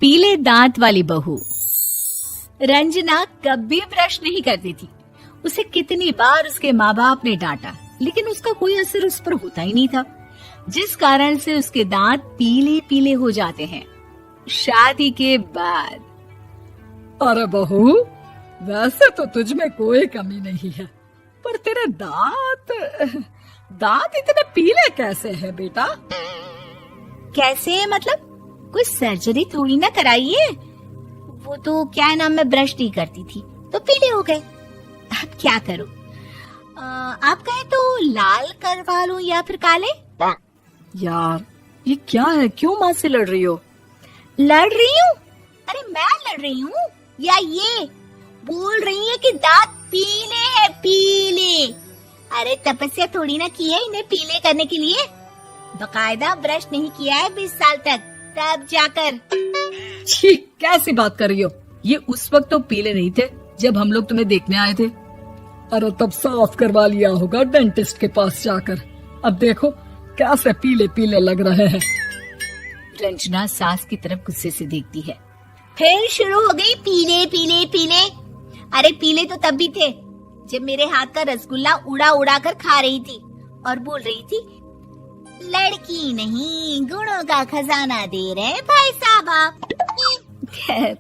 पीले दांत वाली बहू। रंजना कभी ब्रश नहीं करती थी। उसे कितनी बार उसके माँ बाप ने डांटा, लेकिन उसका कोई असर उस पर होता ही नहीं था, जिस कारण से उसके दांत पीले पीले हो जाते हैं। शादी के बाद अरे बहू, वैसे तो तुझ में कोई कमी नहीं है, पर तेरे दांत इतने पीले कैसे हैं बेटा? कैसे मतलब? कोई सर्जरी थोड़ी ना कराइए। वो तो क्या नाम, मैं ब्रश नहीं करती थी तो पीले हो गए। अब क्या करूं? आप कहें तो लाल करवा लूं या फिर काले? यार ये क्या है, क्यों माँ से लड़ रही हो? लड़ रही हूँ? अरे मैं लड़ रही हूँ या ये बोल रही है कि दांत पीले हैं, पीले। अरे तपस्या थोड़ी ना की है इन्हें पीले करने के लिए। बकायदा ब्रश नहीं किया है 20 साल तक, तब जाकर। छी, कैसी बात कर रही हो? ये उस वक्त तो पीले नहीं थे जब हम लोग तुम्हें देखने आए थे। अरे तब साफ करवा लिया होगा डेंटिस्ट के पास जाकर। अब देखो कैसे पीले पीले लग रहे हैं। रंजना सास की तरफ गुस्से से देखती है। फिर शुरू हो गई पीले पीले पीले। अरे पीले तो तब भी थे जब मेरे हाथ का रसगुल्ला उड़ा उड़ा कर खा रही थी और बोल रही थी, लड़की नहीं गुणों का खजाना दे रहे भाई साहब आप। खैर,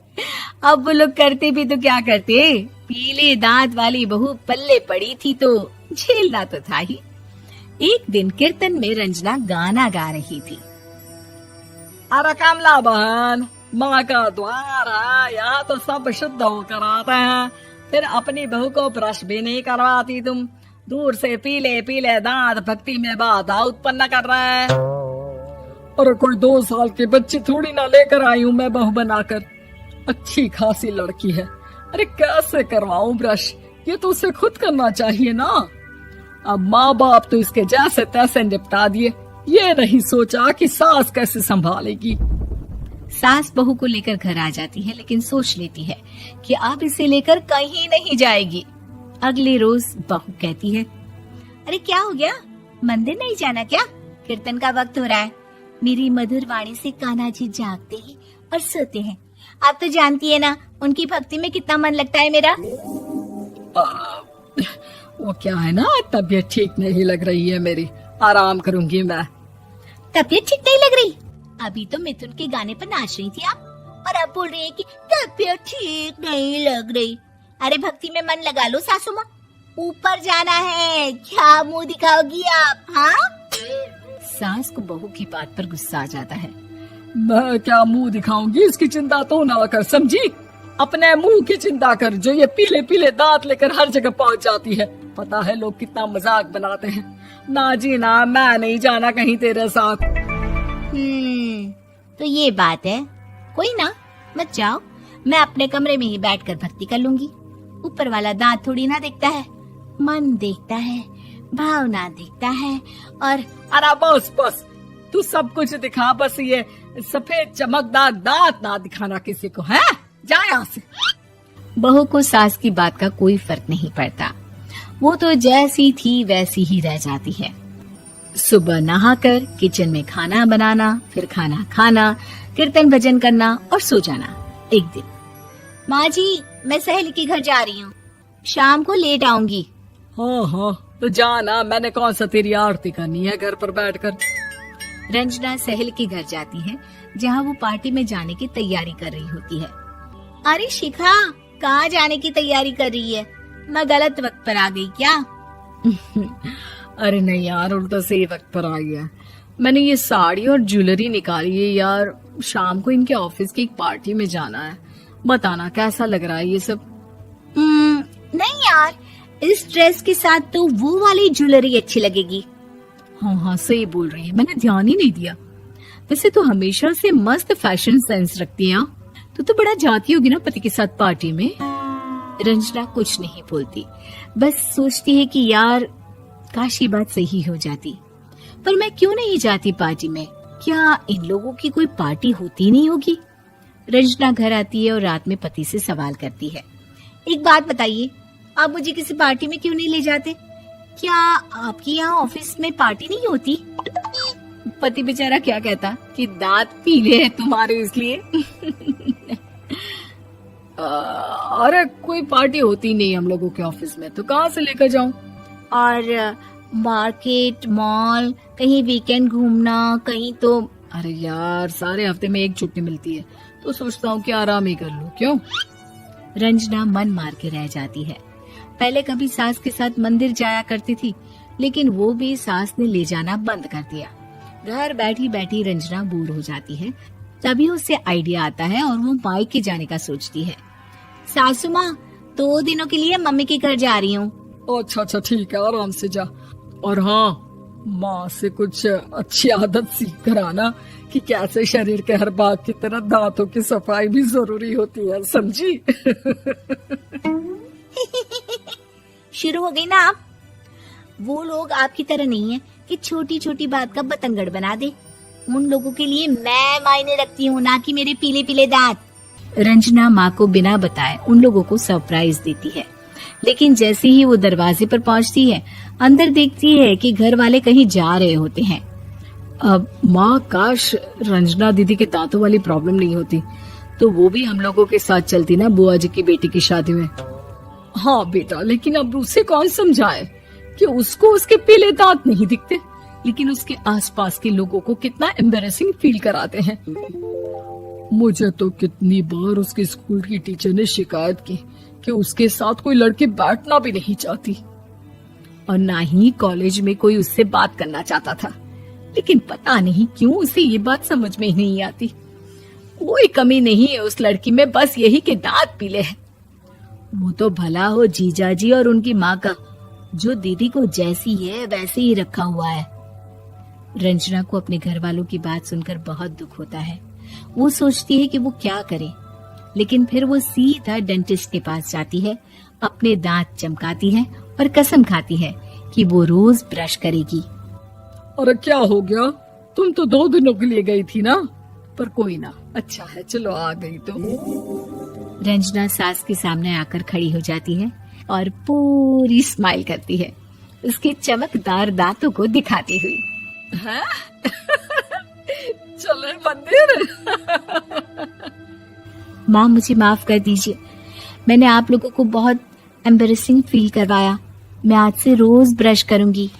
अब वो लोग करते भी तो क्या करते, पीले दांत वाली बहू पल्ले पड़ी थी तो झेलना तो था ही। एक दिन कीर्तन में रंजना गाना गा रही थी। अरे कमला बहन, माँ का द्वार है, यहाँ तो सब शुद्ध होकर आते हैं, फिर अपनी बहू को ब्रश भी नहीं करवाती तुम। दूर से पीले पीले दांत भक्ति में बाधा उत्पन्न कर रहे हैं। अरे कोई 2 साल की बच्ची थोड़ी ना लेकर आई हूँ मैं बहू बनाकर। अच्छी खासी लड़की है, अरे कैसे करवाऊं ब्रश? ये तो उसे खुद करना चाहिए ना। अब माँ बाप तो इसके जैसे तैसे निपटा दिए, ये नहीं सोचा कि सास कैसे संभालेगी। सास बहू को लेकर घर आ जाती है, लेकिन सोच लेती है कि अब इसे लेकर कहीं नहीं जाएगी। अगले रोज बहू कहती है, अरे क्या हो गया, मंदिर नहीं जाना क्या? कीर्तन का वक्त हो रहा है। मेरी मधुर वाणी से कान्हा जी जागते हैं और सोते हैं। आप तो जानती है ना उनकी भक्ति में कितना मन लगता है मेरा। वो क्या है ना, तबीयत ठीक नहीं लग रही है मेरी, आराम करूंगी मैं। तबीयत ठीक नहीं लग रही? अभी तो मिथुन के गाने पर नाच रही थी आप, और अब बोल रही है कि तबीयत ठीक नहीं लग रही। अरे भक्ति में मन लगा लो सासू माँ, ऊपर जाना है, क्या मुंह दिखाओगी आप? हाँ? सास को बहू की बात पर गुस्सा आ जाता है। मैं क्या मुंह दिखाऊंगी, इसकी चिंता तो ना कर, समझी? अपने मुंह की चिंता कर, जो ये पीले पीले दांत लेकर हर जगह पहुंच जाती है। पता है लोग कितना मजाक बनाते हैं। ना जी ना, मैं नहीं जाना कहीं तेरे साथ। तो ये बात है, कोई ना, मत जाओ, मैं अपने कमरे में ही बैठकर भक्ति कर लूंगी। ऊपर वाला दांत थोड़ी ना देखता है, मन देखता है, भावना देखता है। और अरे बस बस, तू सब कुछ दिखा, बस ये सफेद चमकदार दांत ना दिखाना किसी को, है? जा यहाँ से। बहू को सास की बात का कोई फर्क नहीं पड़ता, वो तो जैसी थी वैसी ही रह जाती है। सुबह नहाकर किचन में खाना बनाना, फिर खाना खाना, कीर्तन भजन करना और सो जाना। एक दिन, माँ जी मैं सहेली के घर जा रही हूँ, शाम को लेट आऊंगी। हाँ हाँ तो जाना, मैंने कौन सा तेरी आरती करनी है घर पर बैठकर। रंजना सहेली के घर जाती है, जहाँ वो पार्टी में जाने की तैयारी कर रही होती है। अरे शिखा, कहाँ जाने की तैयारी कर रही है? मैं गलत वक्त पर आ गई क्या? अरे नहीं यार, उल्टा सही वक्त पर आ गया। मैंने ये साड़ी और ज्वेलरी निकाली है यार, शाम को इनके ऑफिस की एक पार्टी में जाना है। बताना कैसा लग रहा है ये सब? नहीं यार, इस ड्रेस के साथ तो वो वाली ज्वेलरी अच्छी लगेगी। हाँ हाँ सही बोल रही है, मैंने ध्यान ही नहीं दिया। वैसे तो हमेशा से मस्त फैशन सेंस रखती है। तो बड़ा जाती होगी ना पति के साथ पार्टी में। रंजना कुछ नहीं बोलती, बस सोचती है कि यार काश ये बात सही हो जाती, पर मैं क्यों नहीं जाती पार्टी में? क्या इन लोगों की कोई पार्टी होती नहीं होगी? रंजना घर आती है और रात में पति से सवाल करती है, एक बात बताइए, आप मुझे किसी पार्टी में क्यों नहीं ले जाते? क्या आपके यहाँ ऑफिस में पार्टी नहीं होती? पति बेचारा क्या कहता कि दांत पीले हैं तुम्हारे इसलिए। अरे कोई पार्टी होती नहीं हम लोगों के ऑफिस में, तो कहाँ से लेकर जाऊं? और मार्केट, मॉल, कहीं वीकेंड घूमना, कहीं तो। अरे यार, सारे हफ्ते में एक छुट्टी मिलती है, तो सोचता हूँ कि आराम ही कर लूं। क्यों? रंजना मन मार के रह जाती है। पहले कभी सास के साथ मंदिर जाया करती थी, लेकिन वो भी सास ने ले जाना बंद कर दिया। घर बैठी बैठी रंजना बोर हो जाती है। तभी उसे आइडिया आता है और वो मायके जाने का सोचती है। सासू माँ, 2 दिनों के लिए मम्मी के घर जा रही हूँ। अच्छा ठीक है, आराम से जा। और हाँ, माँ से कुछ अच्छी आदत सीख कर आना कि कैसे शरीर के हर भाग की तरह दांतों की सफाई भी जरूरी होती है, समझी? शुरू हो गई ना आप। वो लोग आपकी तरह नहीं है कि छोटी छोटी बात का बतंगड़ बना दे। उन लोगों के लिए मैं मायने रखती हूँ, ना कि मेरे पीले पीले दांत। रंजना माँ को बिना बताए उन लोगों को सरप्राइज देती है, लेकिन जैसे ही वो दरवाजे पर पहुँचती है, अंदर देखती है कि घर वाले कहीं जा रहे होते हैं। अब माँ, काश रंजना दीदी के दांतों वाली प्रॉब्लम नहीं होती, तो वो भी हम लोगों के साथ चलती ना बुआ जी की बेटी की शादी में। हाँ बेटा, लेकिन अब उसे कौन समझाए कि उसको उसके पीले दांत नहीं दिखते, लेकिन उसके आसपास के लोगों को कितना एम्बैरेसिंग फील कराते हैं। मुझे तो कितनी बार उसके स्कूल की टीचर ने शिकायत की कि उसके साथ कोई लड़की बैठना भी नहीं चाहती, और ना ही कॉलेज में कोई उससे बात करना चाहता था। लेकिन पता नहीं क्यों उसे ये बात समझ में ही नहीं आती। कोई कमी नहीं है उस लड़की में, बस यही कि दांत पीले हैं। वो तो भला हो जीजा जी और उनकी माँ का, जो दीदी को जैसी है वैसे ही रखा हुआ है। रंजना को अपने घर वालों की बात सुनकर बहुत दुख होता है। वो सोचती है कि वो क्या करे, लेकिन फिर वो सीधा डेंटिस्ट के पास जाती है, अपने दांत चमकाती है और कसम खाती है कि वो रोज ब्रश करेगी। अरे क्या हो गया? तुम तो 2 दिनों के लिए गई थी ना, पर कोई ना, अच्छा है, चलो आ गई तो। रंजना सास के सामने आकर खड़ी हो जाती है और पूरी स्माइल करती है, उसके चमकदार दांतों को दिखाती हुई। हैं? चले मंदिर। माँ, मुझे माफ कर दीजिए, मैंने आप लोगों को बहुत एम्बैरेसिंग फील करवाया। मैं आज से रोज ब्रश करूंगी।